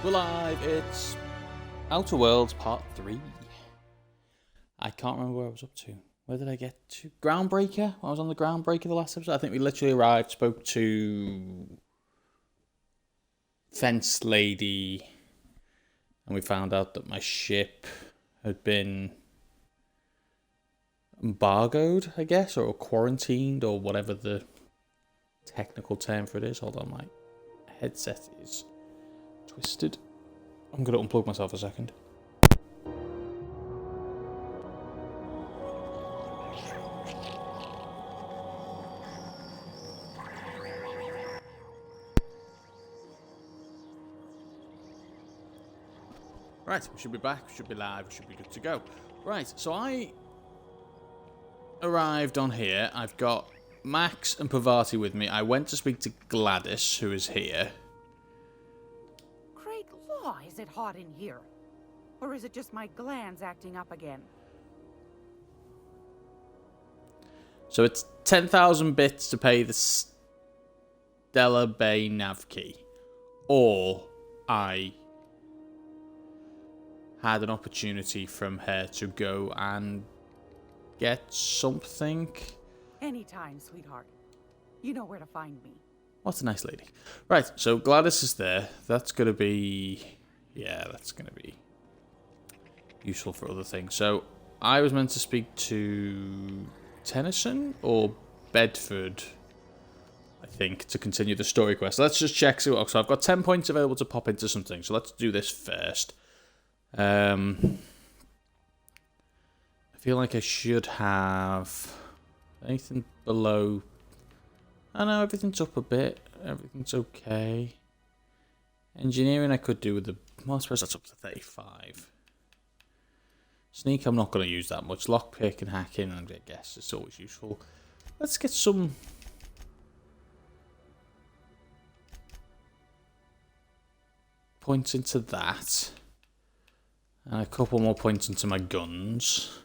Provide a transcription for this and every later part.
We're live. It's Outer Worlds Part 3. I can't remember where I was up to. Where did I get to? GroundBreaker? I was on the GroundBreaker the last episode. I think we literally arrived, spoke to Fence Lady, and we found out that my ship had been embargoed, I guess, or quarantined, or whatever the technical term for it is. Hold on, my headset is twisted. I'm going to unplug myself a second. Right, we should be back, we should be live, we should be good to go. Right, so I arrived on here. I've got Max and Pavati with me. I went to speak to Gladys, who is here. Great law, is it hot in here? Or is it just my glands acting up again? So it's 10,000 bits to pay the Stella Bay nav key. Or I had an opportunity from her to go and get something. Anytime, sweetheart. You know where to find me. What's a nice lady. Right, so Gladys is there. That's going to be... Yeah, that's going to be useful for other things. So I was meant to speak to Tennyson or Bedford, I think, to continue the story quest. Let's just check. So I've got 10 points available to pop into something. So let's do this first. I feel like I should have anything below. I know everything's up a bit. Everything's okay. Engineering I could do with the... Well, I suppose that's up to 35. Sneak I'm not going to use that much. Lockpick and hacking, I guess, it's always useful. Let's get some... points into that. And a couple more points into my guns.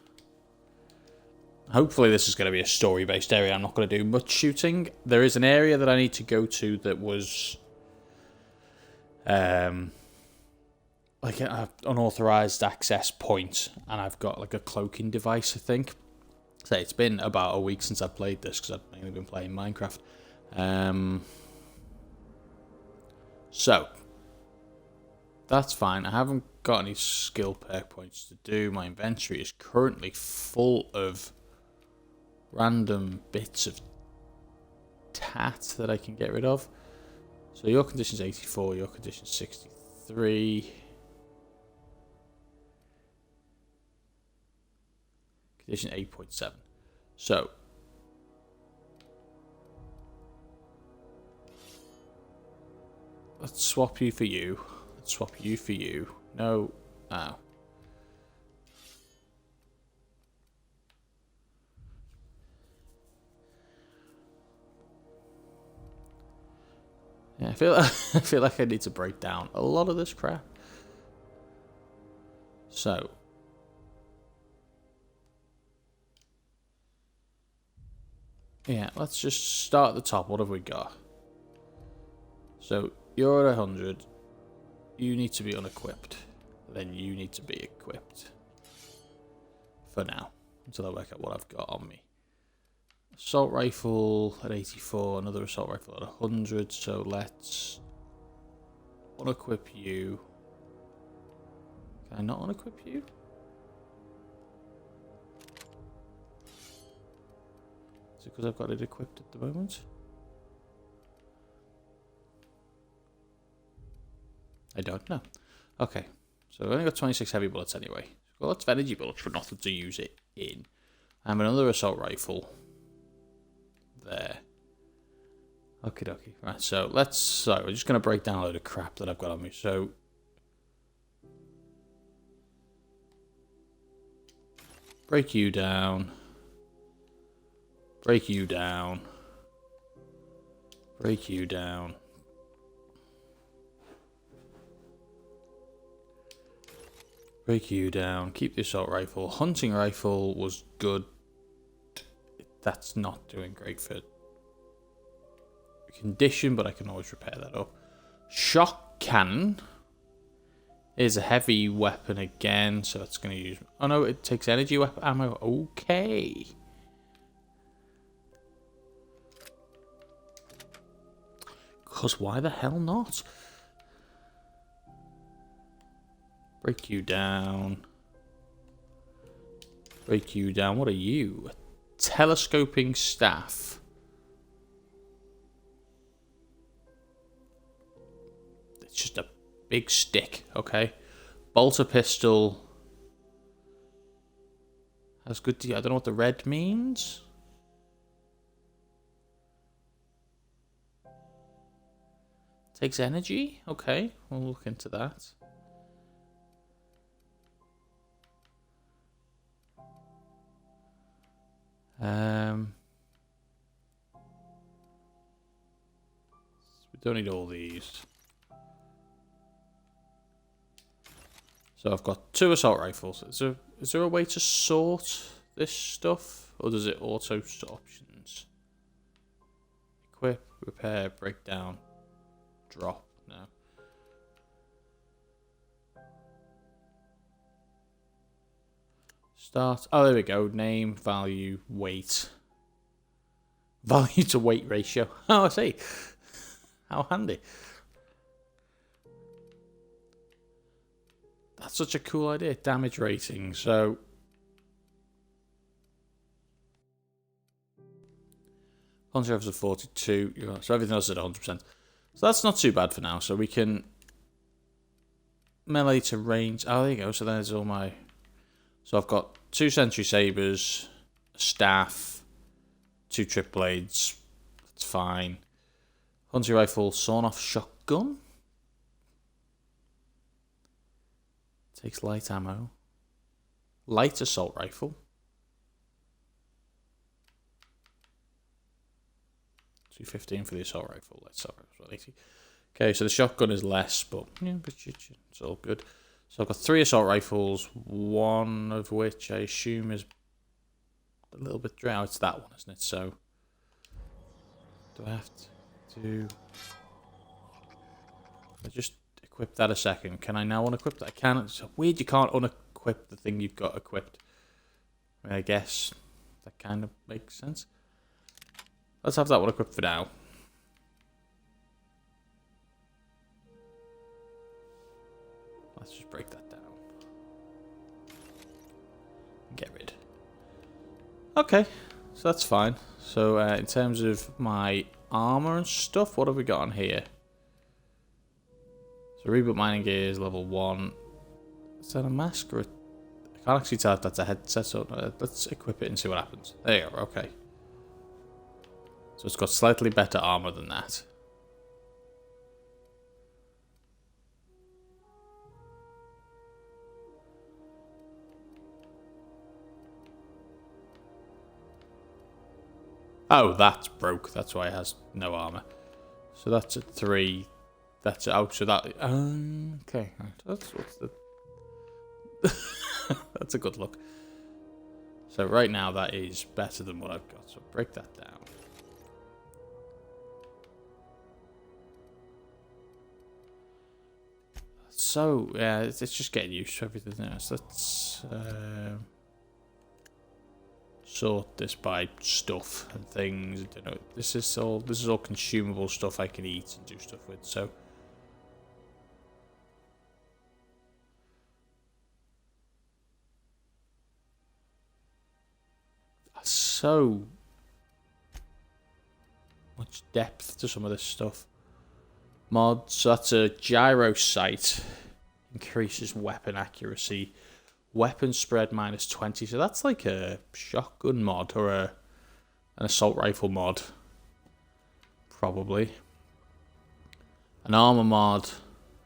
Hopefully this is going to be a story-based area. I'm not going to do much shooting. There is an area that I need to go to that was... like an unauthorized access point. And I've got like a cloaking device, I think. So it's been about a week since I've played this because I've mainly been playing Minecraft. So... that's fine. I haven't got any skill perk points to do. My inventory is currently full of random bits of tat that I can get rid of. So your condition's 84, your condition's 63. Condition 8.7. So let's swap you for you. Swap you for you. No. Oh. Yeah, I feel like I need to break down a lot of this crap. So. Yeah, let's just start at the top. What have we got? So, you're at 100. You need to be unequipped. Then you need to be equipped. For now. Until I work out what I've got on me. Assault rifle at 84. Another assault rifle at 100. So let's unequip you. Can I not unequip you? Is it because I've got it equipped at the moment? I don't know. Okay, so I've only got 26 heavy bullets anyway. Well, lots of energy bullets for nothing to use it in. I have another assault rifle. There. Okie dokie. Right, so we're just going to break down a load of crap that I've got on me. So, break you down. Break you down. Break you down. Break you down. Keep the assault rifle. Hunting rifle was good. That's not doing great for condition, but I can always repair that up. Shock cannon. Here's a heavy weapon again, so it's going to use... Oh no, it takes energy weapon ammo. Okay. Because why the hell not? Break you down. Break you down. What are you? A telescoping staff. It's just a big stick, okay? Bolter pistol. That's good to you. I don't know what the red means. Takes energy? Okay, we'll look into that. We don't need all these. So I've got 2 assault rifles. Is there a way to sort this stuff? Or does it auto options? Equip, repair, breakdown, drop. No. Start. Oh, there we go. Name, value, weight. Value to weight ratio. Oh, I see. How handy. That's such a cool idea. Damage rating. So conserves of 42. So everything else is at 100%. So that's not too bad for now. So we can melee to range. Oh, there you go. So there's all my... So I've got 2 sentry sabers, a staff, 2 trip blades. That's fine. Hunting rifle, sawn off shotgun. Takes light ammo. Light assault rifle. 215 for the assault rifle. Let's 80. Okay, so the shotgun is less, but yeah, it's all good. So I've got 3 assault rifles, one of which I assume is a little bit dry. It's that one, isn't it? So do I have to I just equip that a second? Can I now unequip that? I can. It's weird you can't unequip the thing you've got equipped. I mean, I guess that kind of makes sense. Let's have that one equipped for now. Let's just break that down. Get rid. Okay, so that's fine. So in terms of my armor and stuff, what have we got on here? So reboot mining gear is level 1. Is that a mask or I can't actually tell if that's a headset. So let's equip it and see what happens. There you go. Okay. So it's got slightly better armor than that. Oh, that's broke. That's why it has no armor. So that's at 3. That's oh, so that okay. That's what's the. That's a good look. So right now that is better than what I've got. So break that down. So yeah, it's just getting used to everything else. Let's sort this by stuff and things. I don't know. This is all consumable stuff I can eat and do stuff with. So so much depth to some of this stuff. Mods. So that's a gyro sight. Increases weapon accuracy. Weapon spread minus 20. So that's like a shotgun mod or an assault rifle mod. Probably. An armor mod.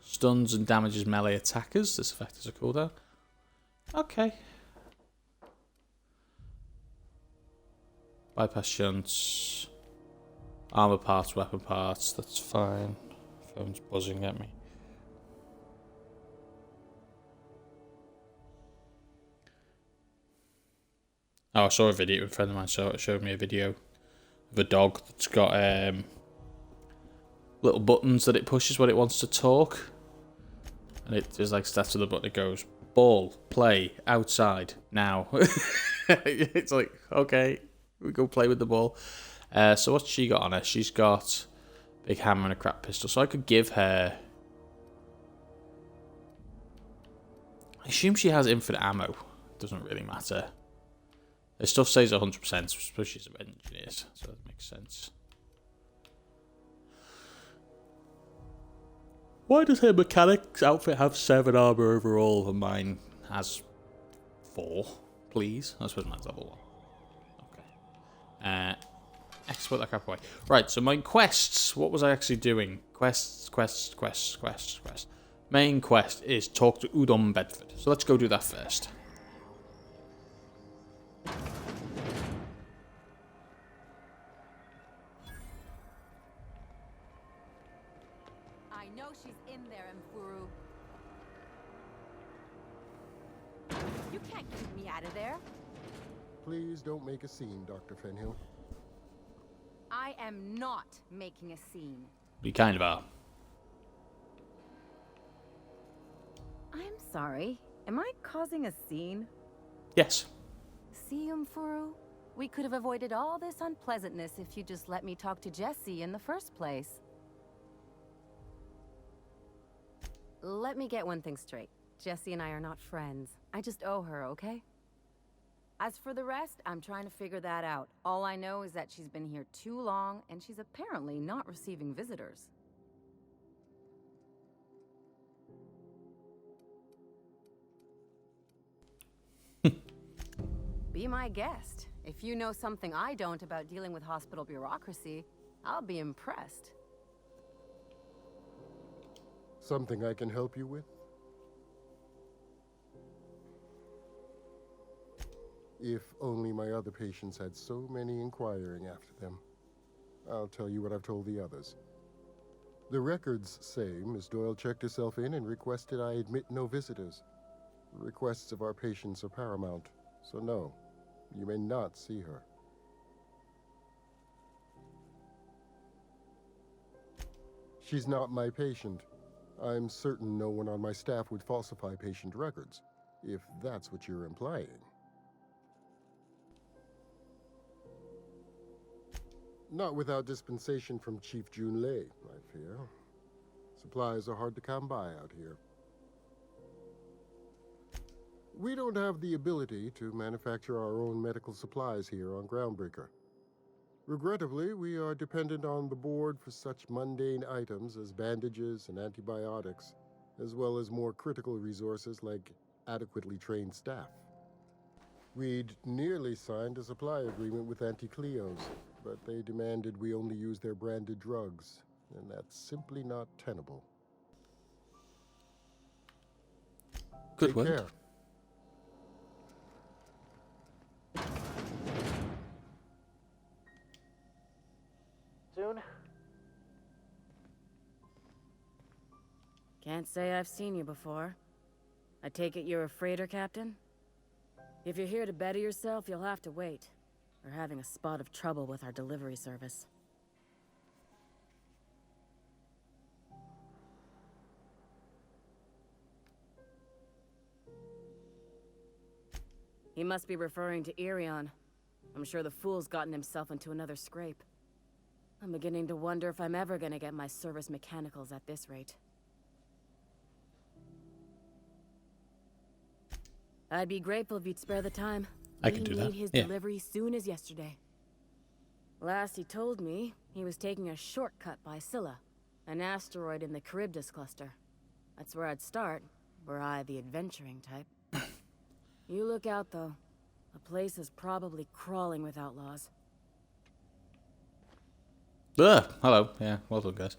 Stuns and damages melee attackers. This effect is a cooldown. Okay. Bypass shunts. Armor parts, weapon parts. That's fine. Phone's buzzing at me. Oh, I saw a video. A friend of mine showed me a video of a dog that's got little buttons that it pushes when it wants to talk. And it just like steps to the button. It goes, ball, play, outside, now. It's like, okay, we go play with the ball. So what's she got on her? She's got a big hammer and a crap pistol. So I could give her... I assume she has infinite ammo. Doesn't really matter. Her stuff says 100%, so I suppose she's an engineer, so that makes sense. Why does her mechanic's outfit have 7 armor overall and mine has 4? Please? I suppose mine's level 1. Okay. Export that crap away. Right, so my quests. What was I actually doing? Quests. Main quest is talk to Udom Bedford. So let's go do that first. I know she's in there, Mfuru. You can't keep me out of there. Please don't make a scene, Dr. Fenhill. I am not making a scene. You kind of are. I'm sorry. Am I causing a scene? Yes. See, Mfuru? We could have avoided all this unpleasantness if you just let me talk to Jessie in the first place. Let me get one thing straight. Jessie and I are not friends. I just owe her, okay? As for the rest, I'm trying to figure that out. All I know is that she's been here too long, and she's apparently not receiving visitors. Be my guest. If you know something I don't about dealing with hospital bureaucracy, I'll be impressed. Something I can help you with? If only my other patients had so many inquiring after them. I'll tell you what I've told the others. The records say Miss Doyle checked herself in and requested I admit no visitors. The requests of our patients are paramount, so no, you may not see her. She's not my patient. I'm certain no one on my staff would falsify patient records, if that's what you're implying. Not without dispensation from Chief Junlei, I fear. Supplies are hard to come by out here. We don't have the ability to manufacture our own medical supplies here on GroundBreaker. Regrettably, we are dependent on the board for such mundane items as bandages and antibiotics, as well as more critical resources like adequately trained staff. We'd nearly signed a supply agreement with Anti-Cleos, but they demanded we only use their branded drugs, and that's simply not tenable. Good Take word. care. Soon? Can't say I've seen you before. I take it you're a freighter captain? If you're here to better yourself, you'll have to wait. We're having a spot of trouble with our delivery service. He must be referring to Irion. I'm sure the fool's gotten himself into another scrape. I'm beginning to wonder if I'm ever gonna get my service mechanicals at this rate. I'd be grateful if you'd spare the time. I can do that. We need his Yeah. delivery soon as yesterday. Last he told me, he was taking a shortcut by Scylla, an asteroid in the Charybdis cluster. That's where I'd start, were I the adventuring type. You look out, though. The place is probably crawling with outlaws. Hello. Yeah, well done, guys.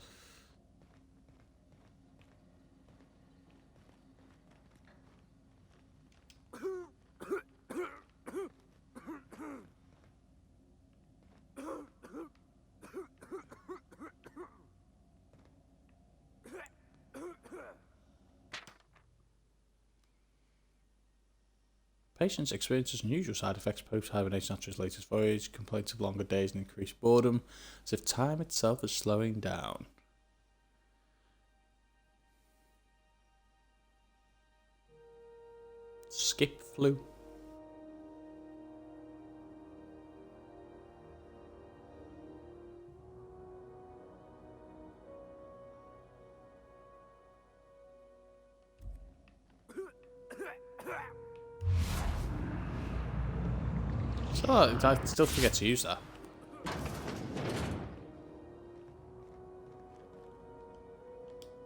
Patients experiences unusual side effects post-hibernation after his latest voyage, complaints of longer days and increased boredom, as if time itself is slowing down. skip flu. So I still forget to use that.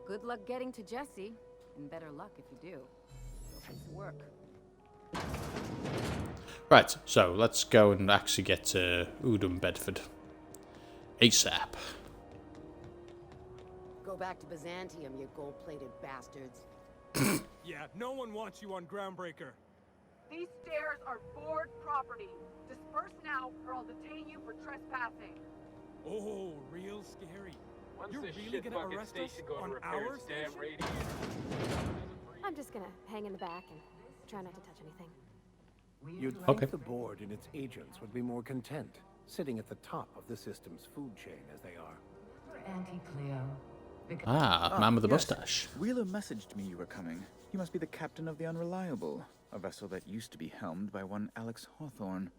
Good luck getting to Jesse, and better luck if you do. It'll take work. Right, so let's go and actually get to Udom Bedford. ASAP. Go back to Byzantium, you gold-plated bastards. Yeah, no one wants you on Groundbreaker. These stairs are board property. Disperse now, or I'll detain you for trespassing. Oh, real scary. When's You're this really shit gonna fucking arrest station us going to on repair our its damn station? radiator? I'm just gonna hang in the back and try not to touch anything. You'd Okay. think the board and its agents would be more content, sitting at the top of the system's food chain as they are. Ah, man with the yes. mustache. Wheeler messaged me you were coming. You must be the captain of the Unreliable, a vessel that used to be helmed by one Alex Hawthorne.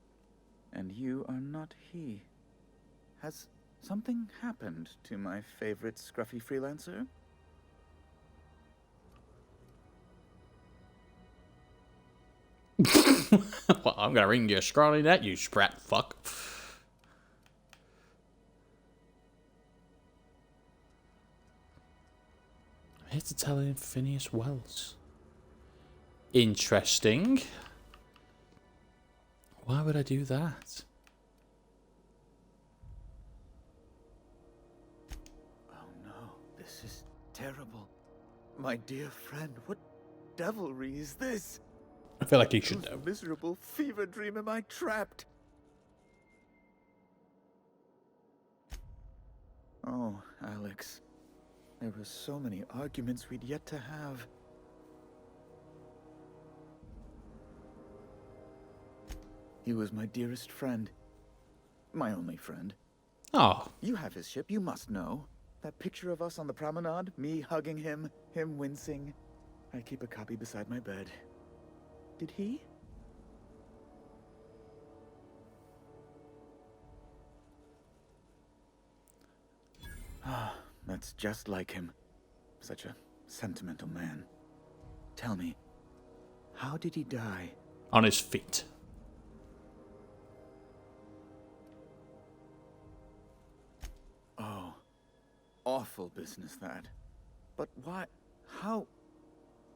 And you are not he. Has something happened to my favorite scruffy freelancer? Well, I'm gonna ring your scrawny net, you sprat fuck. I'm here to tell him Phineas Wells. Interesting. Why would I do that? Oh no, this is terrible. My dear friend, what devilry is this? I feel like he should Whose know. miserable fever dream am I trapped? Oh, Alex. There were so many arguments we'd yet to have. He was my dearest friend. My only friend. Oh, You have his ship, you must know. That picture of us on the promenade, me hugging him, him wincing. I keep a copy beside my bed. Did he? Ah, that's just like him. Such a sentimental man. Tell me, how did he die? on his feet. Oh, awful business that. But why? How?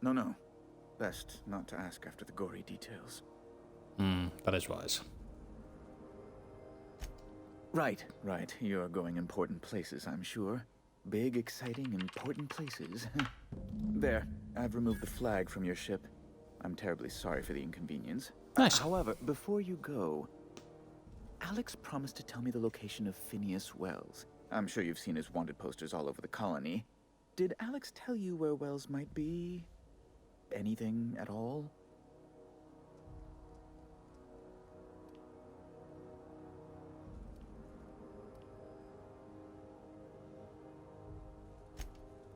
No. Best not to ask after the gory details. That is wise. Right. You're going important places, I'm sure. Big, exciting, important places. There, I've removed the flag from your ship. I'm terribly sorry for the inconvenience. Nice. However, before you go, Alex promised to tell me the location of Phineas Wells. I'm sure you've seen his wanted posters all over the colony. Did Alex tell you where Wells might be? Anything at all?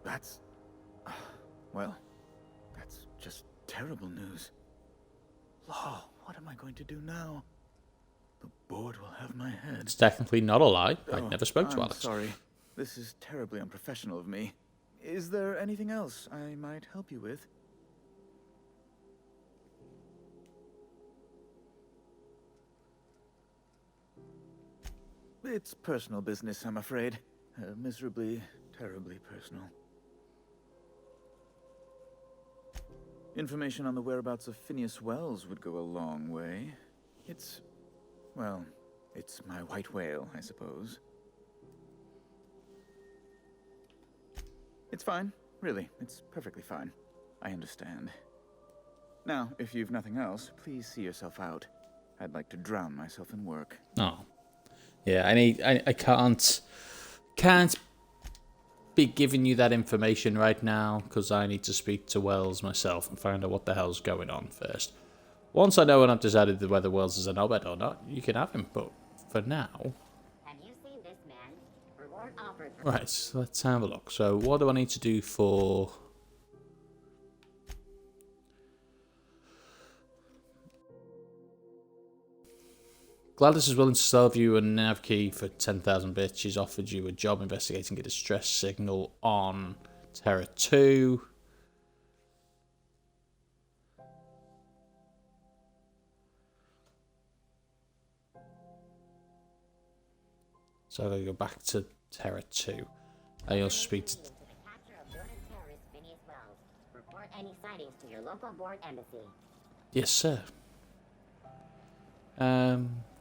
That's... well, that's just terrible news. Law, what am I going to do now? The board will have my head. It's technically not a lie. I Oh, never spoke to I'm Alex. sorry. This is terribly unprofessional of me. Is there anything else I might help you with? It's personal business, I'm afraid. Miserably, terribly personal. Information on the whereabouts of Phineas Wells would go a long way. Well, it's my white whale, I suppose. It's fine, really. It's perfectly fine. I understand. Now, if you've nothing else, please see yourself out. I'd like to drown myself in work. Oh. Yeah, I can't be giving you that information right now because I need to speak to Wells myself and find out what the hell's going on first. Once I know and I've decided whether Wells is a knobhead or not, you can have him, but for now... Have you seen this man? Reward offered for... Right, so let's have a look. So what do I need to do for... Gladys is willing to sell you a nav key for 10,000 bits. She's offered you a job investigating a distress signal on Terra 2. So I'm going to go back to Terra 2. I also speak to... Report any sightings to your local board embassy. Yes, sir.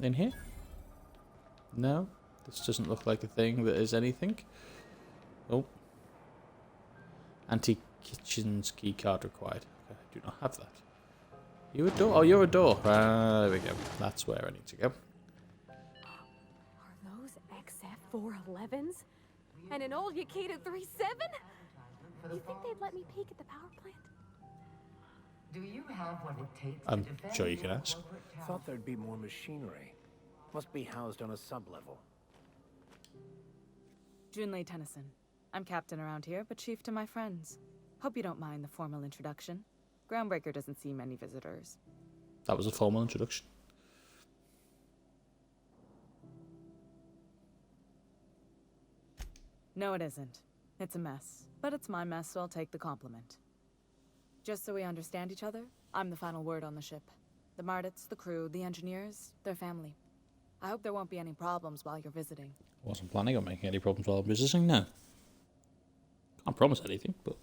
In here? No? This doesn't look like a thing that is anything. Oh. Anti-kitchen's key card required. Okay, I do not have that. You a door? Oh, you're a door. There we go. That's where I need to go. Are those XF411s? And an old Yakita 3.7? You think they'd let me peek at the power plant? Do you have what it takes I'm sure you can ask. Thought there'd be more machinery. Must be housed on a sub-level. Junlei Tennyson. I'm captain around here, but chief to my friends. Hope you don't mind the formal introduction. Groundbreaker doesn't see many visitors. That was a formal introduction. No, it isn't. It's a mess. But it's my mess, so I'll take the compliment. Just so we understand each other, I'm the final word on the ship. The Mardits, the crew, the engineers, their family. I hope there won't be any problems while you're visiting. Wasn't planning on making any problems while I'm visiting, no. Can't promise anything, but...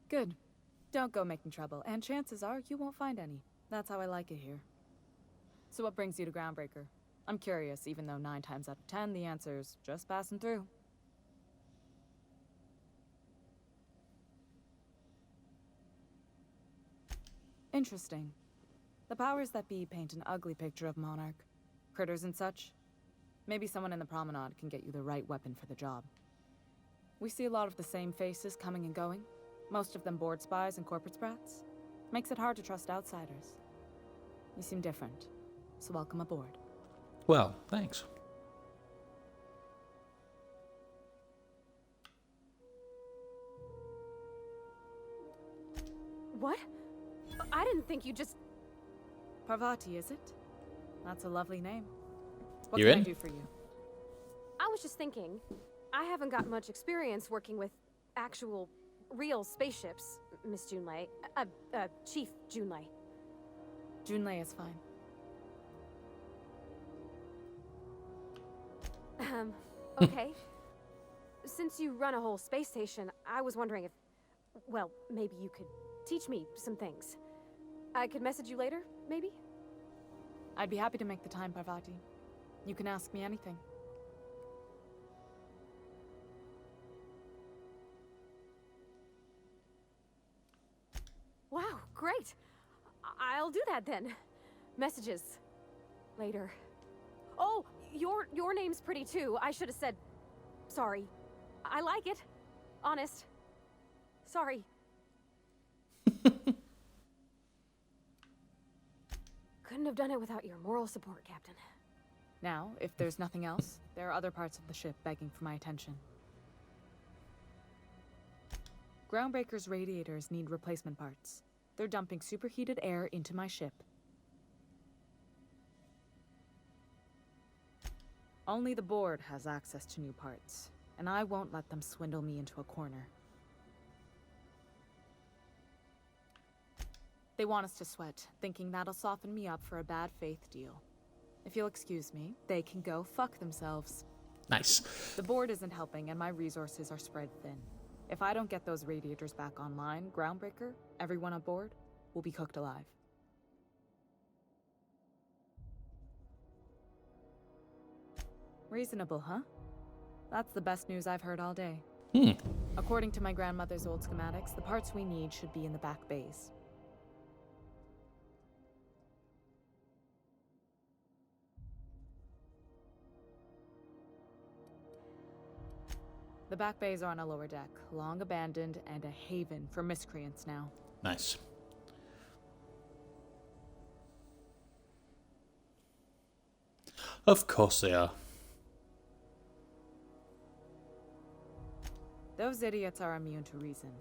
Good. Don't go making trouble, and chances are you won't find any. That's how I like it here. So what brings you to Groundbreaker? I'm curious, even though 9 times out of 10 the answer's just passing through. Interesting. The powers that be paint an ugly picture of Monarch. Critters and such. Maybe someone in the promenade can get you the right weapon for the job. We see a lot of the same faces coming and going. Most of them board spies and corporate sprats. Makes it hard to trust outsiders. You seem different, so welcome aboard. Well, thanks. What? I didn't think you just... Parvati, is it? That's a lovely name. What You're can in? I do for you? I was just thinking, I haven't got much experience working with actual, real spaceships, Miss Junlei. Chief Junlei. Junlei is fine. Okay. Since you run a whole space station, I was wondering if, well, maybe you could teach me some things. I could message you later, maybe? I'd be happy to make the time, Parvati. You can ask me anything. Wow, great. I'll do that then. Messages. Later. Oh, your name's pretty too. I should have said sorry. I like it. Honest. Sorry. Couldn't have done it without your moral support, Captain. Now, if there's nothing else, there are other parts of the ship begging for my attention. Groundbreaker's radiators need replacement parts. They're dumping superheated air into my ship. Only the board has access to new parts, and I won't let them swindle me into a corner. They want us to sweat, thinking that'll soften me up for a bad faith deal. If you'll excuse me, they can go fuck themselves. Nice. The board isn't helping, and my resources are spread thin. If I don't get those radiators back online, Groundbreaker, everyone aboard, will be cooked alive. Reasonable, huh? That's the best news I've heard all day. According to my grandmother's old schematics, the parts we need should be in the back bays. The back bays are on a lower deck, long abandoned and a haven for miscreants now. Nice. Of course they are. Those idiots are immune to reason.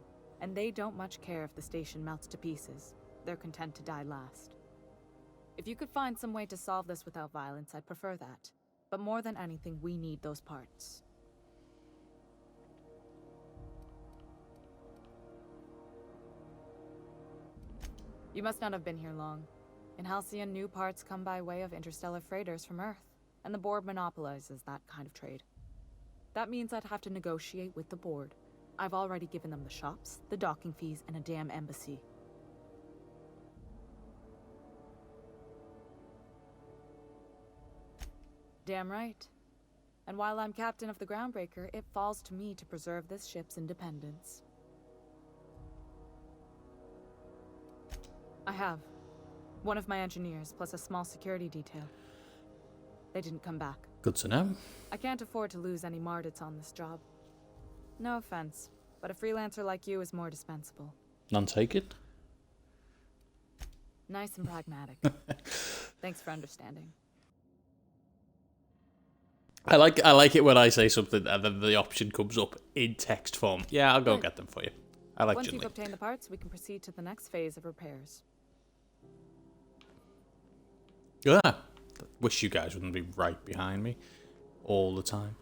and they don't much care if the station melts to pieces. They're content to die last. If you could find some way to solve this without violence, I'd prefer that. But more than anything, we need those parts. You must not have been here long. In Halcyon, new parts come by way of interstellar freighters from Earth, and the board monopolizes that kind of trade. That means I'd have to negotiate with the board. I've already given them the shops, the docking fees, and a damn embassy. Damn right. And while I'm captain of the Groundbreaker, it falls to me to preserve this ship's independence. I have. One of my engineers, plus a small security detail. They didn't come back. Good to know. I can't afford to lose any Mardits on this job. No offense, but a freelancer like you is more dispensable. None taken. Nice and pragmatic. Thanks for understanding. I like it when I say something and then the option comes up in text form. Yeah, I'll go get them for you. I like Once Jinli. you've obtained the parts, we can proceed to the next phase of repairs. Yeah. Wish you guys wouldn't be right behind me all the time.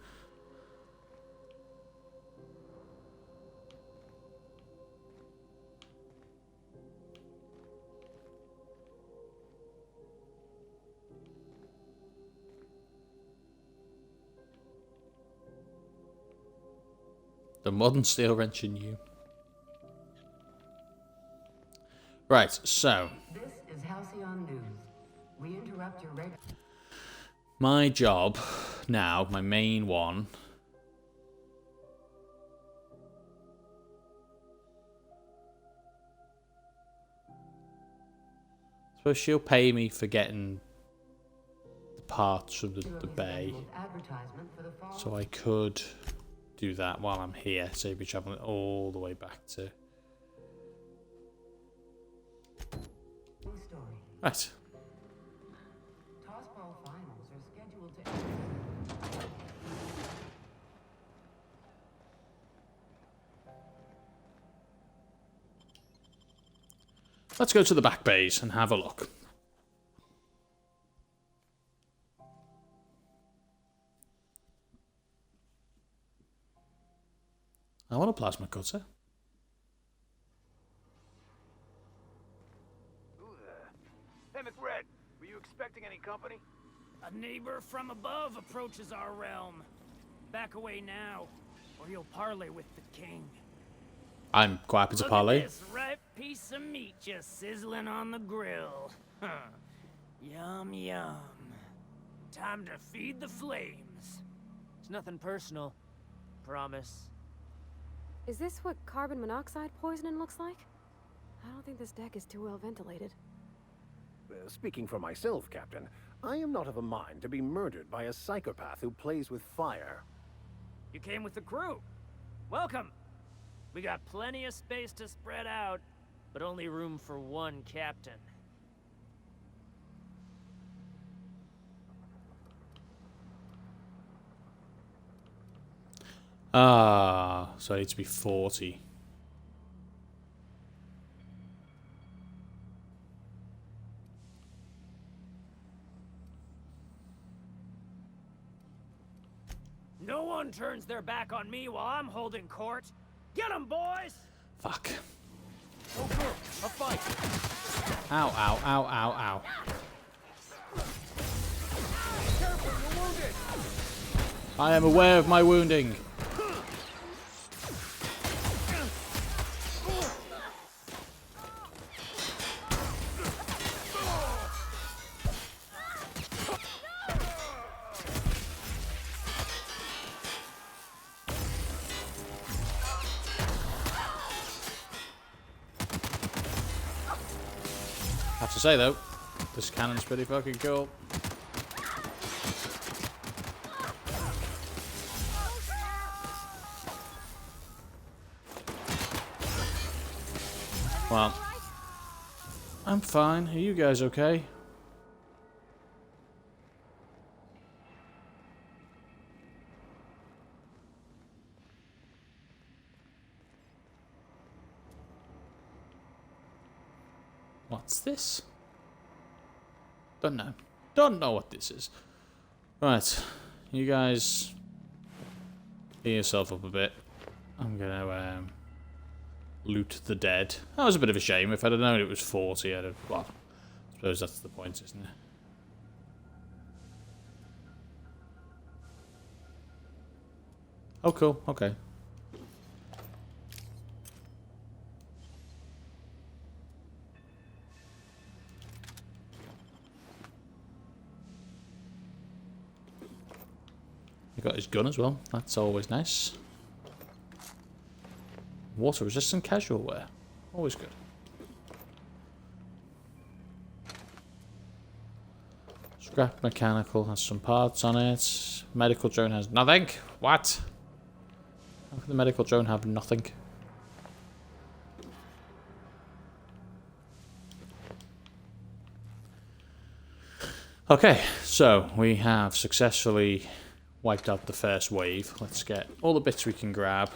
The modern steel wrench in you. Right, so This is Halcyon News. We interrupt your regular. my job now, my main one, I suppose she'll pay me for getting the parts from the bay, so I could do that while I'm here, save me traveling all the way back to... Right. Tossball finals are scheduled to end. Let's go to the back bays and have a look. I want a plasma cutter. Who there? Hey, McRed, were you expecting any company? A neighbor from above approaches our realm. Back away now, or you'll parley with the king. I'm quite happy to Look parley. at this ripe piece of meat just sizzling on the grill. Huh. Yum, yum. Time to feed the flames. It's nothing personal. Promise. Is this what carbon monoxide poisoning looks like? I don't think this deck is too well ventilated. Speaking for myself, Captain, I am not of a mind to be murdered by a psychopath who plays with fire. You came with the crew. Welcome. We got plenty of space to spread out, But only room for one captain. Ah, so I need to be 40. no one turns their back on me while I'm holding court. Get 'em, boys! Fuck. Oh, good. A fight. Ow, ow, ow, ow, ow. Careful, you're wounded. I am aware of my wounding. I have to say though, this cannon's pretty fucking cool. Well, I'm fine. Are you guys okay? What's this? Don't know. Don't know what this is. Right. You guys heal yourself up a bit. I'm gonna loot the dead. That was a bit of a shame. If I'd have known it was 40, I'd have... Well, I suppose that's the point, isn't it? Oh, cool. Okay. He got his gun as well. That's always nice. Water resistant casual wear. Always good. Scrap mechanical has some parts on it. Medical drone has nothing. What? How can the medical drone have nothing? Okay, so we have successfully wiped out the first wave. Let's get all the bits we can grab.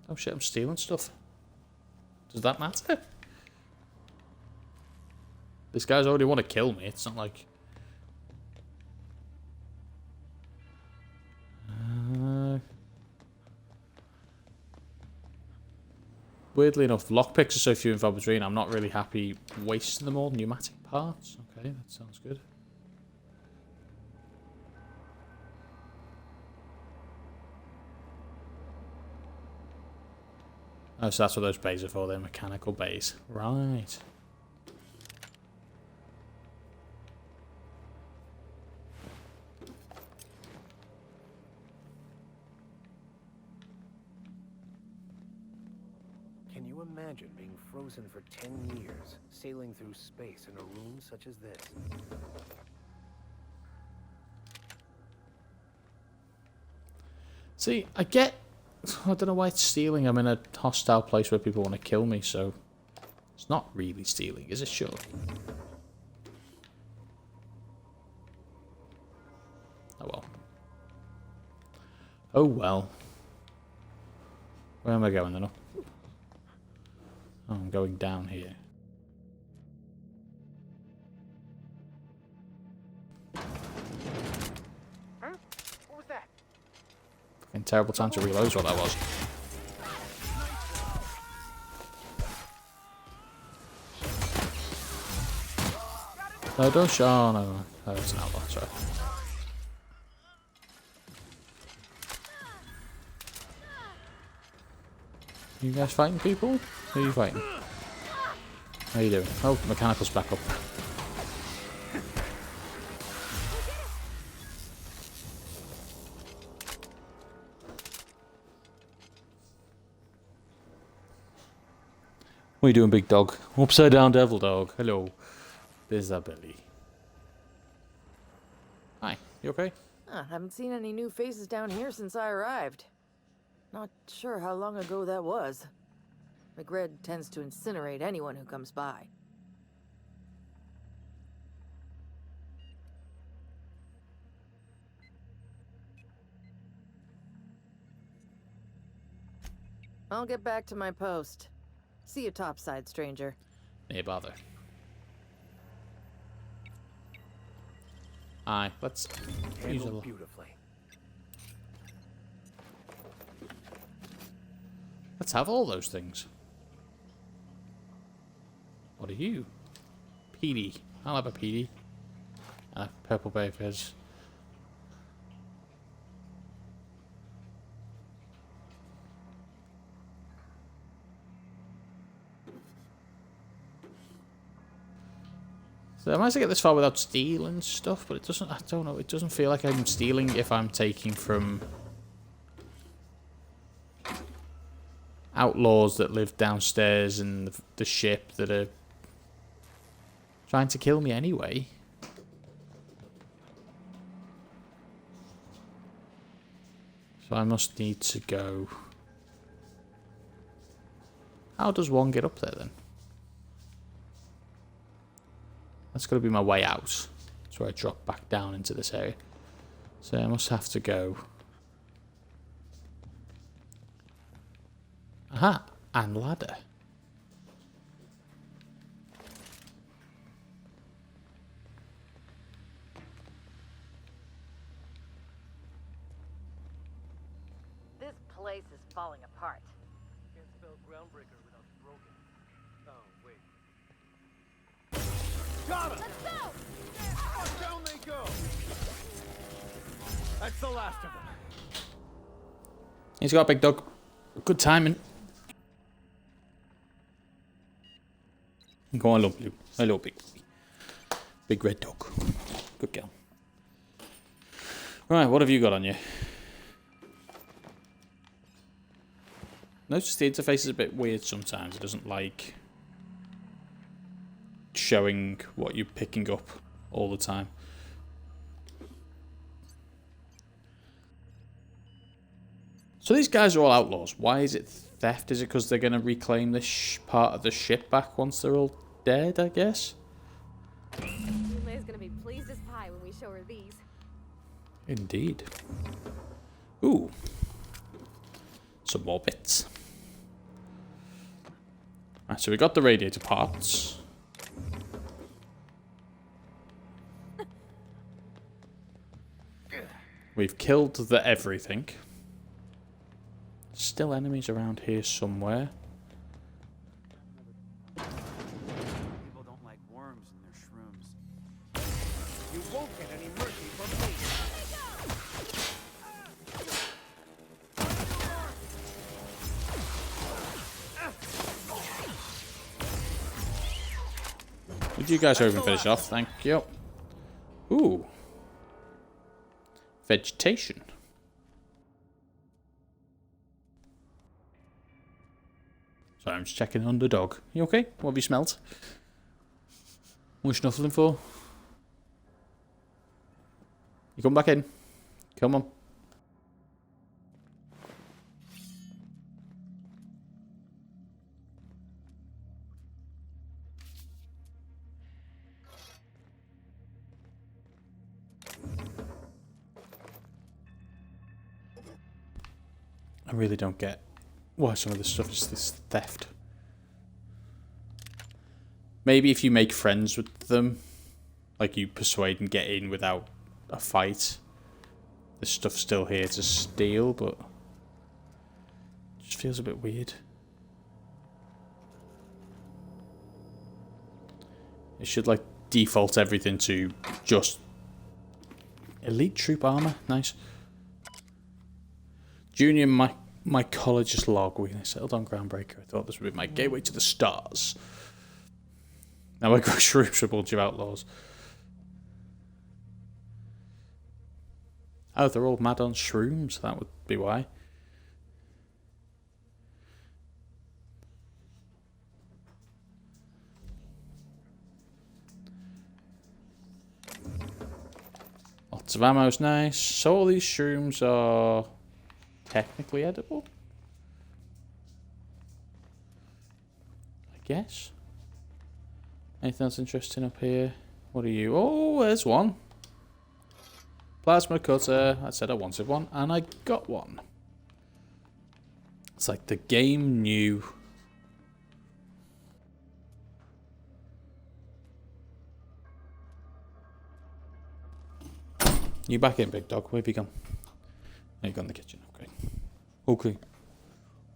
Oh shit, I'm stealing stuff. Does that matter? These guys already want to kill me. It's not like... Weirdly enough, lockpicks are so few and far between. I'm not really happy wasting them all. Pneumatic parts. Okay, that sounds good. Oh, so that's what those bays are for. They're mechanical bays. Right. Can you imagine being frozen for 10 years, sailing through space in a room such as this? See, I get... I don't know why it's stealing. I'm in a hostile place where people want to kill me, so... It's not really stealing, is it? Sure. Oh well. Oh well. Where am I going then? Oh, I'm going down here. Huh? What was that? Fucking terrible time to reload is what that was. No, don't show. Oh, no. Oh, it's an outlaw, sorry. You guys fighting people? Who are you fighting? How you doing? Oh, mechanical's back up. What are you doing, big dog? Upside down devil dog. Hello. There's our belly. Hi, you okay? Haven't seen any new faces down here since I arrived. Not sure how long ago that was. McRed tends to incinerate anyone who comes by. I'll get back to my post. See you topside, stranger. No bother. Aye, let's use a... beautifully. Let's have all those things. What are you? PD. I'll have a PD. And a purple bay fizz. So I managed to get this far without stealing stuff, but it doesn't, I don't know, it doesn't feel like I'm stealing if I'm taking from outlaws that live downstairs in the ship that are trying to kill me anyway. So I must need to go... How does one get up there then? That's got to be my way out. That's where I drop back down into this area. So I must have to go hat and ladder. This place is falling apart. Can't spell Groundbreaker without broken. Oh, wait. Got him! Let's go! Down they go! That's the last of them. He's got a big dog. Good timing. Go on, Blue. Hello, big. Big red dog. Good girl. Right, what have you got on you? Notice the interface is a bit weird sometimes. It doesn't like showing what you're picking up all the time. So these guys are all outlaws. Why is it theft? Is it because they're going to reclaim this part of the ship back once they're all dead, I guess? May's gonna be pleased as pie when we show her these. Indeed. Ooh. Some more bits. Right, so we got the radiator parts. We've killed the everything. Still enemies around here somewhere. People don't like worms in their shrooms. You won't get any mercy from me. Would you guys hurry and finish off? Thank you. Ooh. Vegetation. Sorry, I'm just checking on the dog. You okay? What have you smelt? What are you snuffling for? You come back in. Come on. I really don't get why some of this stuff is this theft. Maybe if you make friends with them, like you persuade and get in without a fight, this stuff's still here to steal, but it just feels a bit weird. It should like default everything to just elite troop armor. Nice. Junior mycologist log. We settled on Groundbreaker. I thought this would be my gateway to the stars. Now I got shrooms for a bunch of outlaws. Oh, they're all mad on shrooms. That would be why. Lots of ammo's nice. So all these shrooms are technically edible, I guess. Anything else interesting up here? What are you? Oh, there's one. Plasma cutter. I said I wanted one, and I got one. It's like the game knew. You back in, big dog. Where have you gone? Oh, you gone in the kitchen. Okay. Okay.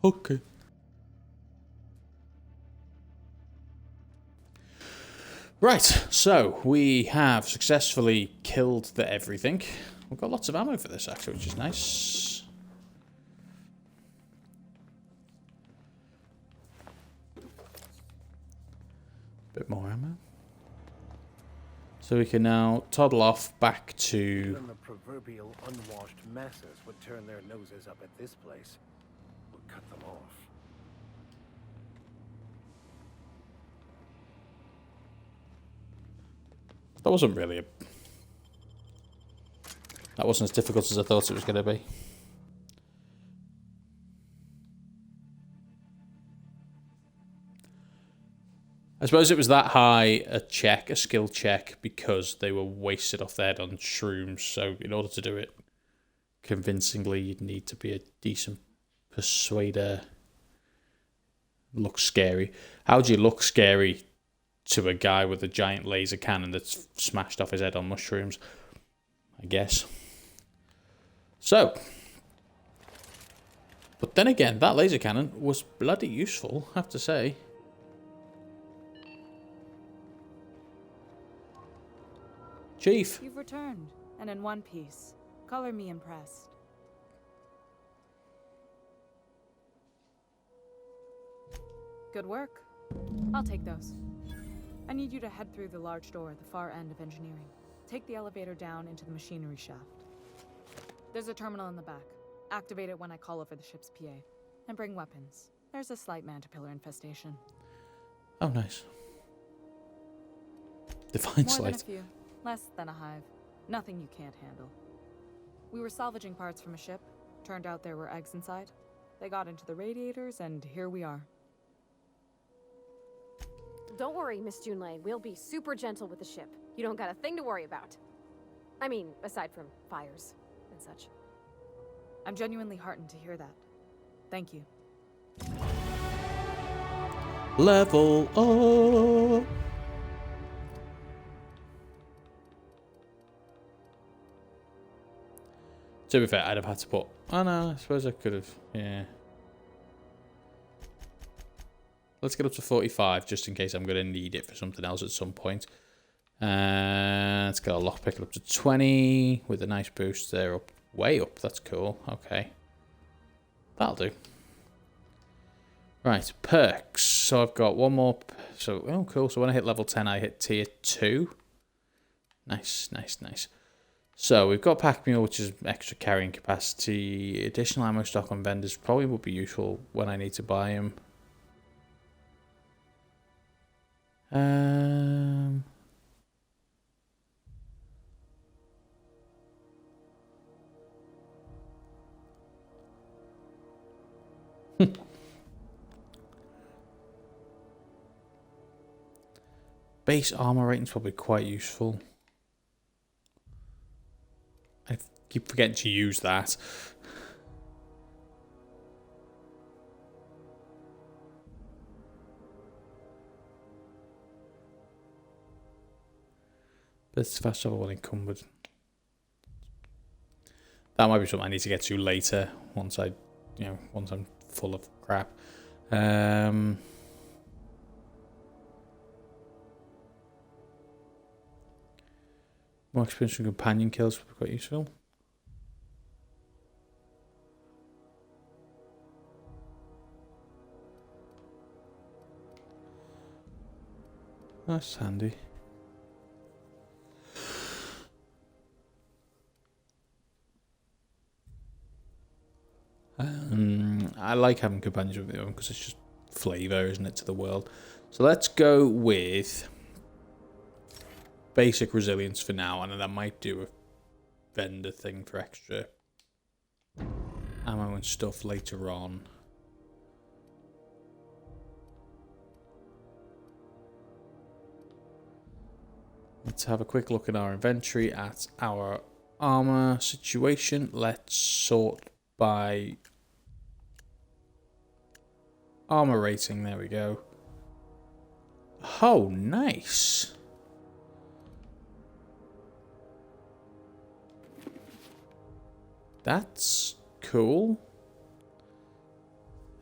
Okay. Right, so we have successfully killed the everything. We've got lots of ammo for this actually, which is nice. Bit more ammo. So we can now toddle off back to... Even the proverbial unwashed masses would turn their noses up at this place. We'll cut them off. That wasn't really a... That wasn't as difficult as I thought it was going to be. I suppose it was that high a check, a skill check, because they were wasted off their head on shrooms. So in order to do it convincingly, you'd need to be a decent persuader. Looks scary. How do you look scary to a guy with a giant laser cannon that's smashed off his head on mushrooms? I guess. So. But then again, that laser cannon was bloody useful, I have to say. Chief. You've returned, and in one piece. Color me impressed. Good work. I'll take those. I need you to head through the large door at the far end of engineering. Take the elevator down into the machinery shaft. There's a terminal in the back. Activate it when I call over the ship's PA. And bring weapons. There's a slight mantipillar infestation. Oh, nice. Divine More Slight. than a few. Less than a hive. Nothing you can't handle. We were salvaging parts from a ship. Turned out there were eggs inside. They got into the radiators, and here we are. Don't worry, Miss Junlei. We'll be super gentle with the ship. You don't got a thing to worry about. I mean, aside from fires and such. I'm genuinely heartened to hear that. Thank you. Level up. To be fair, I'd have had to put... Oh no, I suppose I could have... Yeah. Let's get up to 45, just in case I'm going to need it for something else at some point. Let's get a lockpick up to 20, with a nice boost there, up, way up. That's cool. Okay. That'll do. Right, perks. So I've got one more... So, oh, cool. So when I hit level 10, I hit tier 2. Nice, nice, nice. So we've got Pack Mule, which is extra carrying capacity. Additional ammo stock on vendors probably would be useful when I need to buy them. Base armor rating is probably quite useful. I keep forgetting to use that. But it's fast travel when encumbered. That might be something I need to get to later once once I'm full of crap. More experience from companion kills would be quite useful. That's handy. I like having companions with me because it's just flavour, isn't it, to the world. So let's go with basic resilience for now, and then I might do a vendor thing for extra ammo and stuff later on. Let's have a quick look at our inventory, at our armor situation. Let's sort by armor rating. There we go. Oh, nice. That's cool.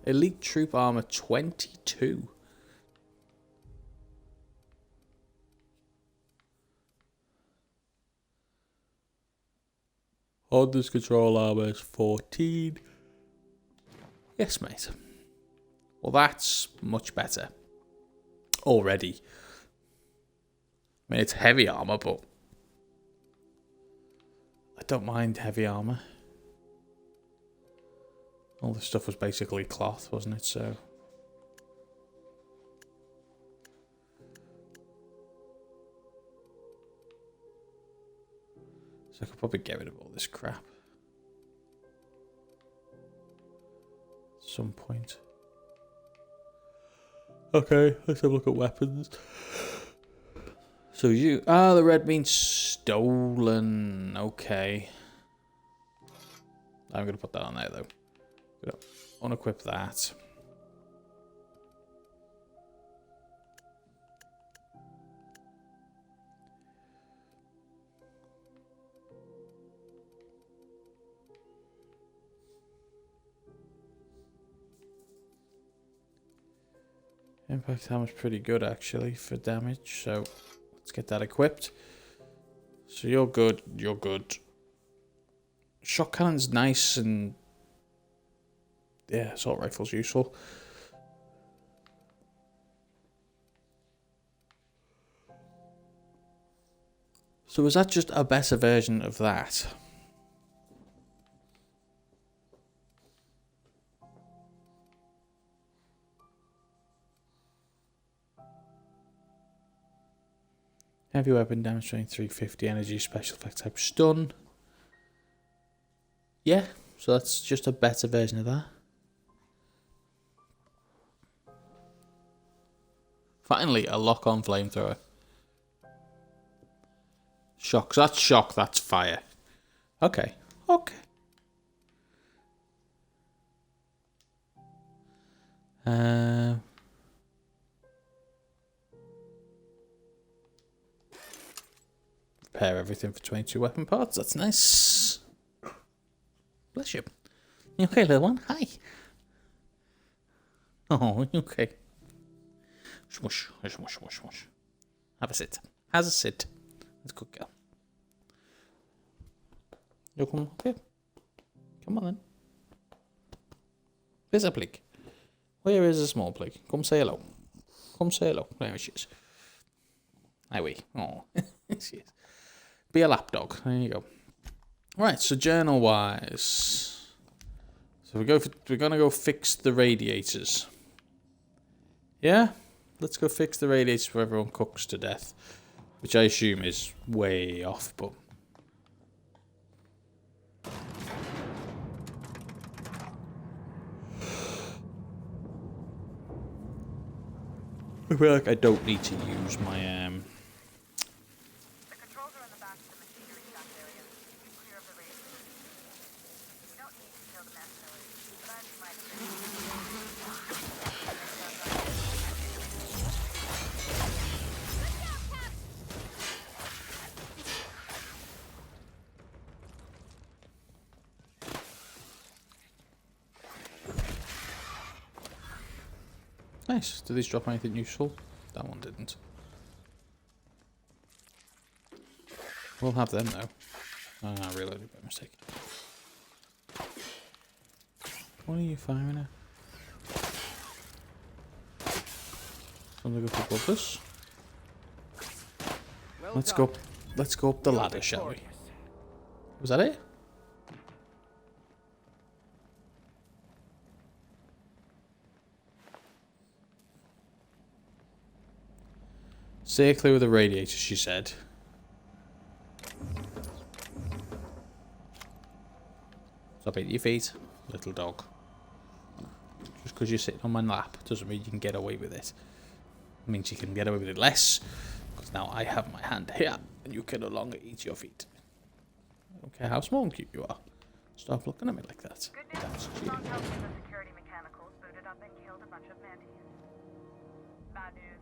Elite troop armor 22. Honda's control armor is 14. Yes, mate. Well, that's much better. Already. I mean, it's heavy armor, but I don't mind heavy armor. All this stuff was basically cloth, wasn't it? So I could probably get rid of all this crap at some point. Okay, let's have a look at weapons. So the red means stolen. Okay. I'm going to put that on there, though. Unequip that. Impact damage pretty good actually for damage, so let's get that equipped. So you're good, you're good. Shot cannon's nice and yeah, assault rifle's useful. So is that just a better version of that? Heavy weapon demonstrating 350 energy, special effect type stun. Yeah, so that's just a better version of that. Finally, a lock-on flamethrower. Shock, that's shock, that's fire. Okay, okay. Repair everything for 22 weapon parts, that's nice. Bless you. You okay, little one? Hi. Oh, you okay? Smush, smush, smush, smush. Have a sit. Have a sit. That's a good girl. You come here. Come on then. Where's a pig? Where is a small pig? Come say hello. Come say hello. There she is. Highway. Oh, she is. Be a lapdog. There you go. Right, so journal wise. So we're gonna go fix the radiators. Yeah? Let's go fix the radiators before everyone cooks to death. Which I assume is way off, but I feel like I don't need to use my The controls are in the back of the machinery shaft area. Keep clear of the radiators. You don't need to kill the mess millers, but I'd be mindful. nice. Did these drop anything useful? That one didn't. We'll have them though. Oh, I reloaded by mistake. What are you firing at? Something go above this. Well Let's done. go. Let's go up the ladder, shall we? Was that it? Stay clear of the radiator, she said. Stop eating your feet, little dog. Just because you're sitting on my lap doesn't mean you can get away with it. It means you can get away with it less. Because now I have my hand here, and you can no longer eat your feet. I don't care how small and cute you are. Stop looking at me like that. That's cheating. The security mechanicals booted up and killed a bunch of mantis. Bad news.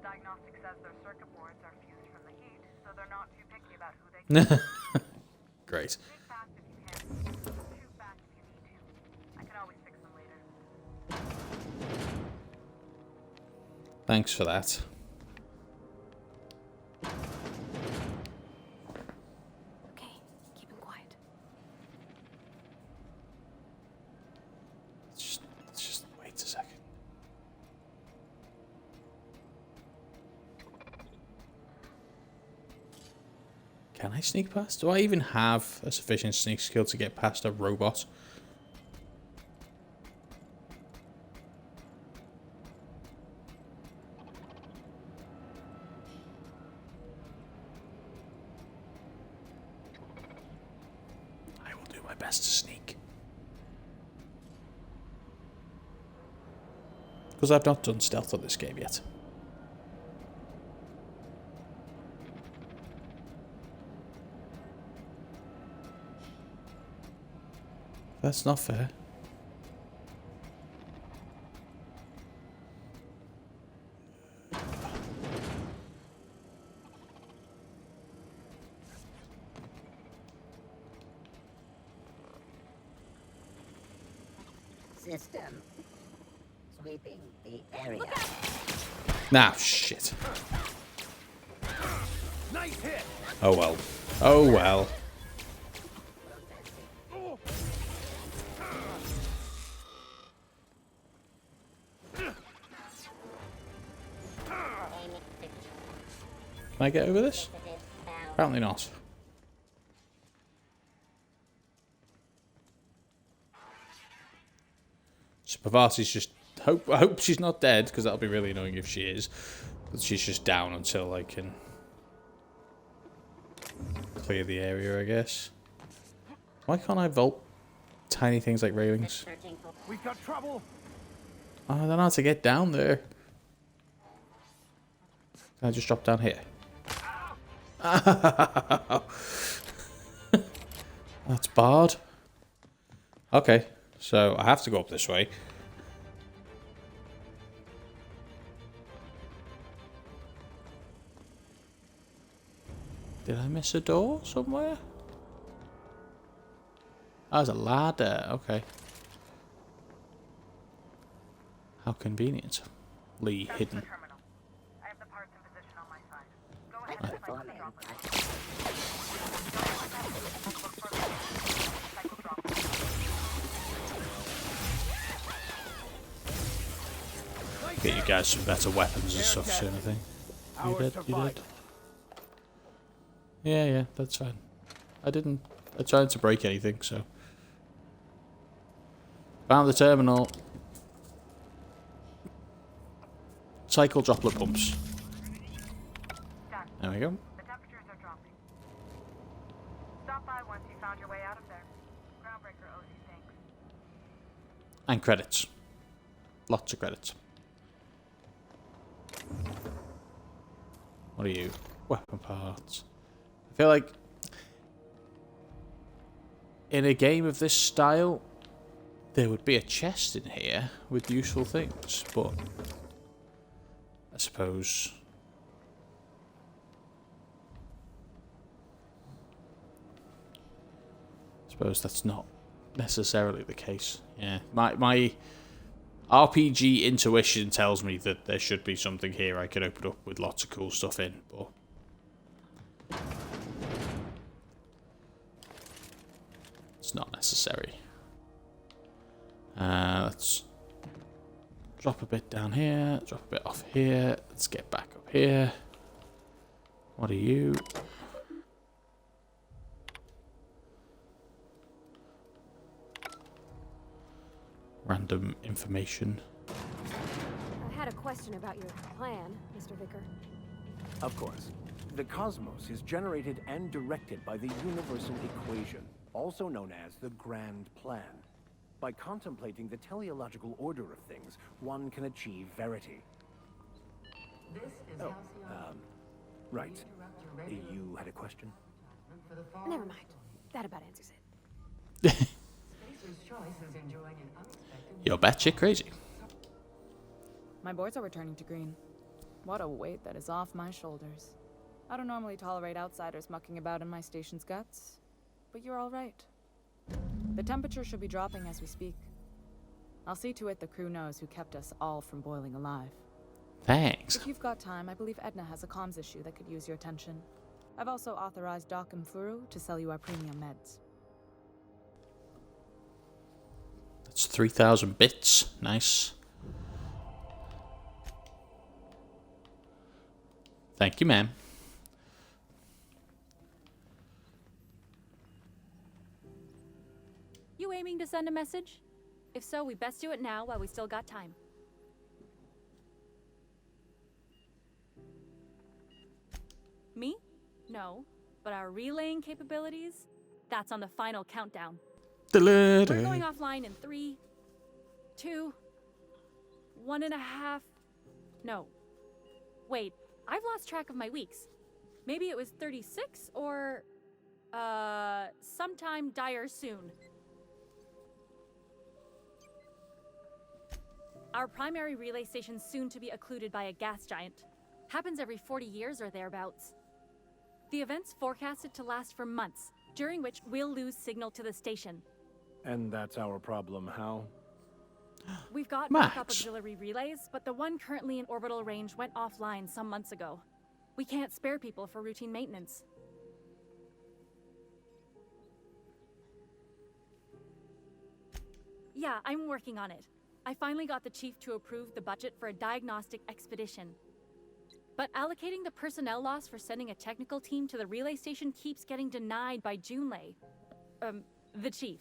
Diagnostic says their circuit boards are fused from the heat, so they're not too picky about who they kill. Great. Speak fast if you can. Shoot back if you need to. I can always fix them later. Thanks for that. Okay, keep him quiet. Just wait a second. Can I sneak past? Do I even have a sufficient sneak skill to get past a robot? I will do my best to sneak. Because I've not done stealth on this game yet. That's not fair. System. Sweeping the area. Nah, shit. Nice hit. Oh well. Oh well. Can I get over this? Apparently not. So Pavasi's just... I hope she's not dead, because that'll be really annoying if she is. But she's just down until I can clear the area, I guess. Why can't I vault tiny things like railings? We've got trouble. Oh, I don't know how to get down there. Can I just drop down here? That's barred. Okay, so I have to go up this way. Did I miss a door somewhere? Oh, there's a ladder. Okay. How conveniently hidden. I have the parts in position on my side. Go ahead and cycle the droplet. Get you guys some better weapons and stuff soon, I think. You dead? You dead? Yeah, that's fine. I tried to break anything, so. Found the terminal. Cycle droplet pumps. There we go. The temperatures are dropping. Stop by once you found your way out of there. Groundbreaker owes you thanks. And credits. Lots of credits. What are you? Weapon parts. I feel like in a game of this style, there would be a chest in here with useful things, but I suppose that's not necessarily the case. Yeah, my RPG intuition tells me that there should be something here I could open up with lots of cool stuff in, but it's not necessary. Let's drop a bit down here, drop a bit off here. Let's get back up here. What are you? Random information. I had a question about your plan, Mr. Vicker. Of course. The cosmos is generated and directed by the universal equation, also known as the Grand Plan. By contemplating the teleological order of things, one can achieve verity. This is Right. You had a question? Never mind. That about answers it. You're batshit crazy. My boards are returning to green. What a weight that is off my shoulders. I don't normally tolerate outsiders mucking about in my station's guts, but you're all right. The temperature should be dropping as we speak. I'll see to it the crew knows who kept us all from boiling alive. Thanks. If you've got time, I believe Edna has a comms issue that could use your attention. I've also authorized Doc and Furu to sell you our premium meds. That's 3,000 bits. Nice. Thank you, ma'am. You aiming to send a message? If so, we best do it now while we still got time. Me? No. But our relaying capabilities? That's on the final countdown. We're going offline in 3, 2, 1.5... No. Wait, I've lost track of my weeks. Maybe it was 36 or... sometime dire soon. Our primary relay station's soon to be occluded by a gas giant. Happens every 40 years or thereabouts. The event's forecasted to last for months, during which we'll lose signal to the station. And that's our problem, how? We've got Max. backup auxiliary relays, but the one currently in orbital range went offline some months ago. We can't spare people for routine maintenance. Yeah, I'm working on it. I finally got the chief to approve the budget for a diagnostic expedition. But allocating the personnel loss for sending a technical team to the relay station keeps getting denied by Junlei. The chief.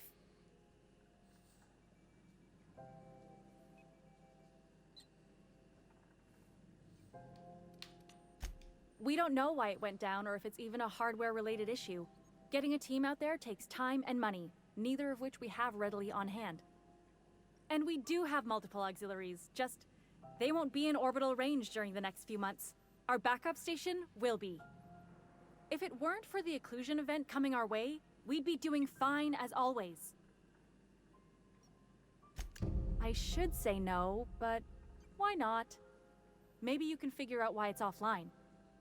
We don't know why it went down or if it's even a hardware-related issue. Getting a team out there takes time and money, neither of which we have readily on hand. And we do have multiple auxiliaries, just they won't be in orbital range during the next few months. Our backup station will be. If it weren't for the occlusion event coming our way, we'd be doing fine as always. I should say no, but why not? Maybe you can figure out why it's offline.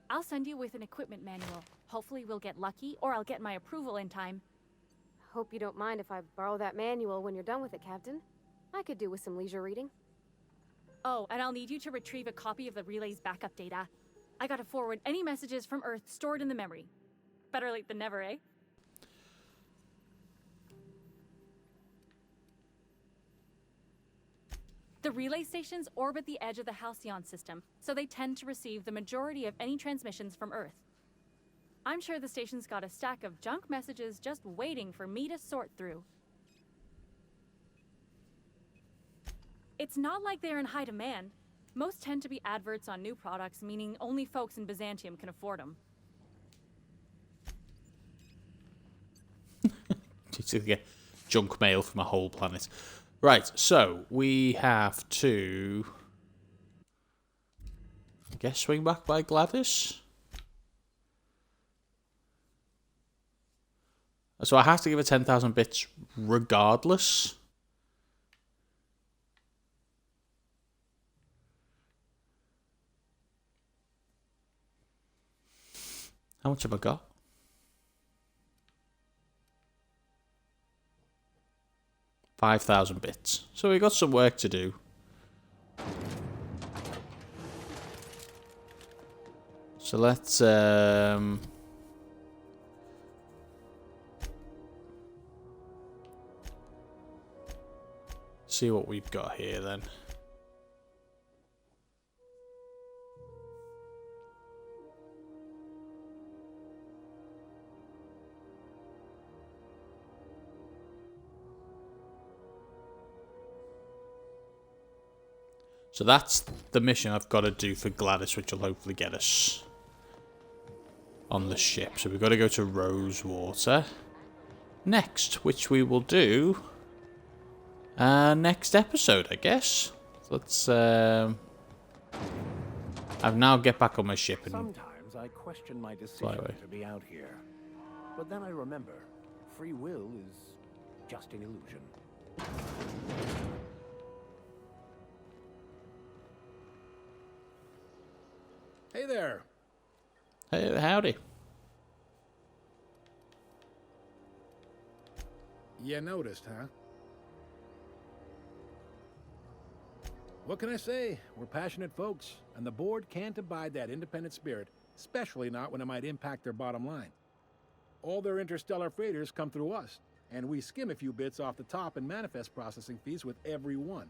I'll send you with an equipment manual. Hopefully we'll get lucky, or I'll get my approval in time. Hope you don't mind if I borrow that manual when you're done with it, Captain. I could do with some leisure reading. Oh, and I'll need you to retrieve a copy of the relay's backup data. I gotta forward any messages from Earth stored in the memory. Better late than never, eh? The relay stations orbit the edge of the Halcyon system, so they tend to receive the majority of any transmissions from Earth. I'm sure the station's got a stack of junk messages just waiting for me to sort through. It's not like they're in high demand. Most tend to be adverts on new products, meaning only folks in Byzantium can afford them. To get junk mail from a whole planet. Right, so we have to, I guess, swing back by Gladys. So I have to give her 10,000 bits regardless. How much have I got? 5,000 bits. So we got some work to do. So let's see what we've got here then. So that's the mission I've got to do for Gladys, which will hopefully get us on the ship. So we've got to go to Rosewater next, which we will do next episode, I guess. So let's I've now get back on my ship and sometimes I question my decision to be out here, but then I remember free will is just an illusion. Hey there. Hey, howdy. You noticed, huh? What can I say? We're passionate folks, and the board can't abide that independent spirit, especially not when it might impact their bottom line. All their interstellar freighters come through us, and we skim a few bits off the top in manifest processing fees with every one.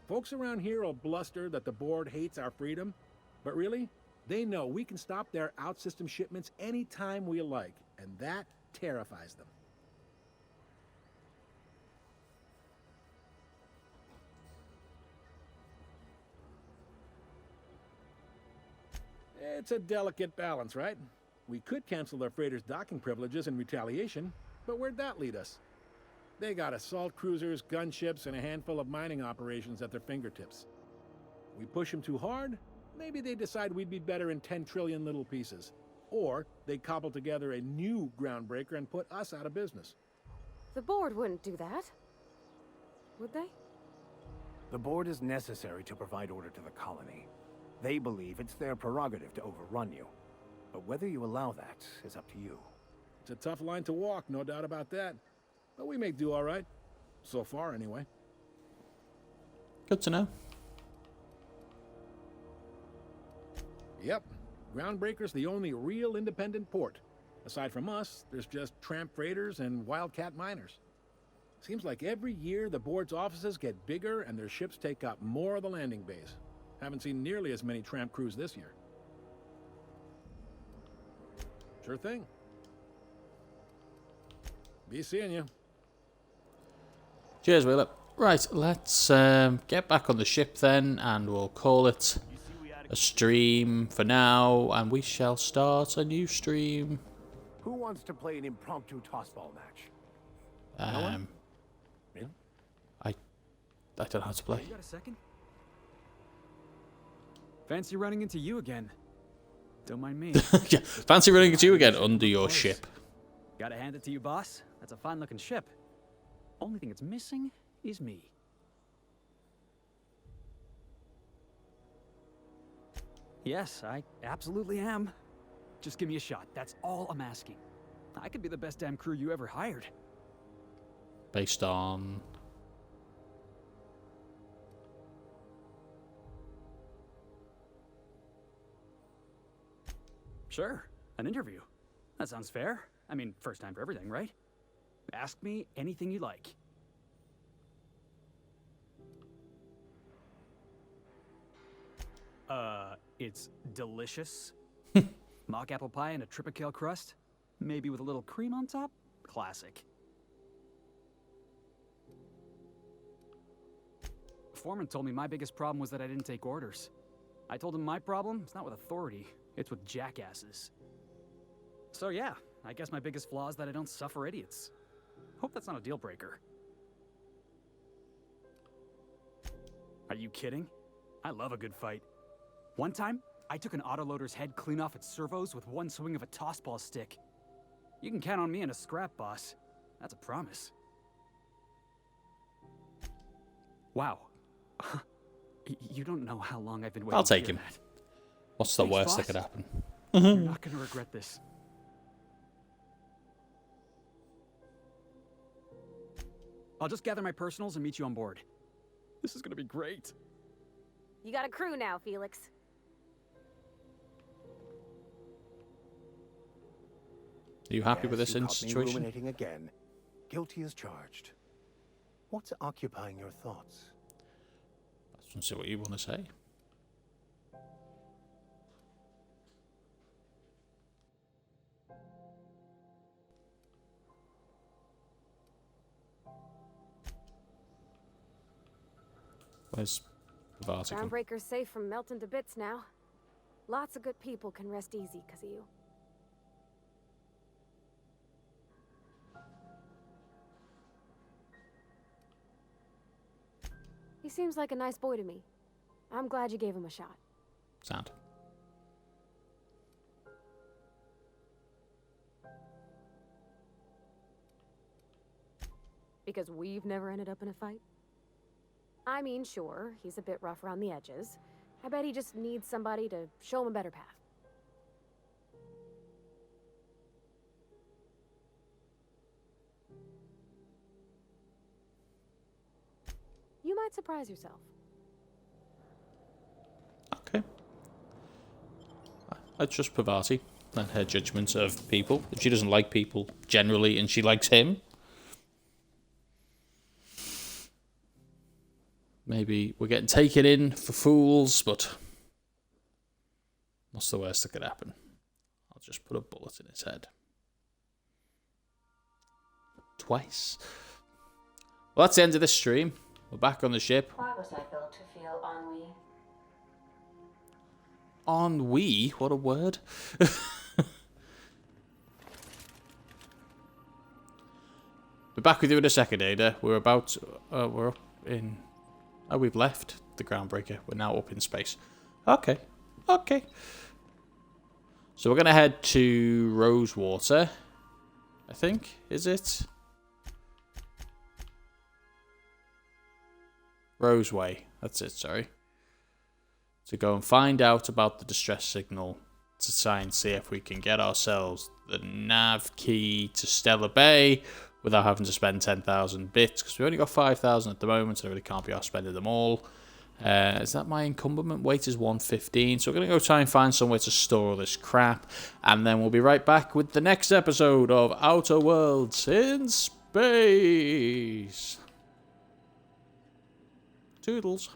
Folks around here will bluster that the board hates our freedom, but really, they know we can stop their out-system shipments anytime we like, and that terrifies them. It's a delicate balance, right? We could cancel their freighters' docking privileges in retaliation, but where'd that lead us? They got assault cruisers, gunships, and a handful of mining operations at their fingertips. We push them too hard, maybe they decide we'd be better in 10 trillion little pieces. Or they cobble together a new groundbreaker and put us out of business. The board wouldn't do that. Would they? The board is necessary to provide order to the colony. They believe it's their prerogative to overrun you. But whether you allow that is up to you. It's a tough line to walk, no doubt about that. But we make do all right. So far, anyway. Good to know. Yep. GroundBreaker's the only real independent port. Aside from us, there's just tramp freighters and wildcat miners. Seems like every year the board's offices get bigger and their ships take up more of the landing bays. Haven't seen nearly as many tramp crews this year. Sure thing. Be seeing you. Cheers, Wheeler. Right, let's get back on the ship then, and we'll call it a stream for now, and we shall start a new stream. Who wants to play an impromptu tossball match? Really? I don't know how to play. You got a second? Fancy running into you again. Don't mind me. Yeah, fancy running into you again under your ship. Gotta hand it to you, boss. That's a fine-looking ship. Only thing it's missing is me. Yes, I absolutely am. Just give me a shot. That's all I'm asking. I could be the best damn crew you ever hired. Based on... Sure, an interview. That sounds fair. I mean, first time for everything, right? Ask me anything you like. It's delicious. Mock apple pie and a tripicale crust. Maybe with a little cream on top. Classic. Foreman told me my biggest problem was that I didn't take orders. I told him my problem is not with authority, it's with jackasses. So yeah, I guess my biggest flaw is that I don't suffer idiots. Hope that's not a deal breaker. Are you kidding? I love a good fight. One time, I took an autoloader's head clean off its servos with one swing of a tossball stick. You can count on me in a scrap, boss. That's a promise. Wow. You don't know how long I've been waiting. I'll take to him. hear that. What's the Thanks, worst boss. that could happen? You're not gonna regret this. I'll just gather my personals and meet you on board. This is gonna be great. You got a crew now, Felix. Are you happy with Yes, this you caught me situation? ruminating again. Guilty as charged. What's occupying your thoughts? Let's see what you want to say. Where's the Vatican? GroundBreaker's safe from melting to bits now. Lots of good people can rest easy because of you. He seems like a nice boy to me. I'm glad you gave him a shot. Sound. Because we've never ended up in a fight? I mean, sure, he's a bit rough around the edges. I bet he just needs somebody to show him a better path. You might surprise yourself. Okay. I trust Pavati and her judgment of people. If she doesn't like people generally and she likes him, maybe we're getting taken in for fools, but what's the worst that could happen? I'll just put a bullet in his head. Twice. Well, that's the end of this stream. We're back on the ship. Why was I built to feel ennui? Ennui? What a word. We're back with you in a second, Ada. We're about... we're up in... Oh, we've left the GroundBreaker. We're now up in space. Okay. Okay. So we're going to head to Rosewater, I think. Is it? Roseway. That's it, sorry. To go and find out about the distress signal to try and see if we can get ourselves the nav key to Stellar Bay, without having to spend 10,000 bits, because we only got 5,000 at the moment, so I really can't be off spending them all. Is that my encumberment weight is 115, so we're going to go try and find somewhere to store all this crap, and then we'll be right back with the next episode of Outer Worlds in Space. Toodles.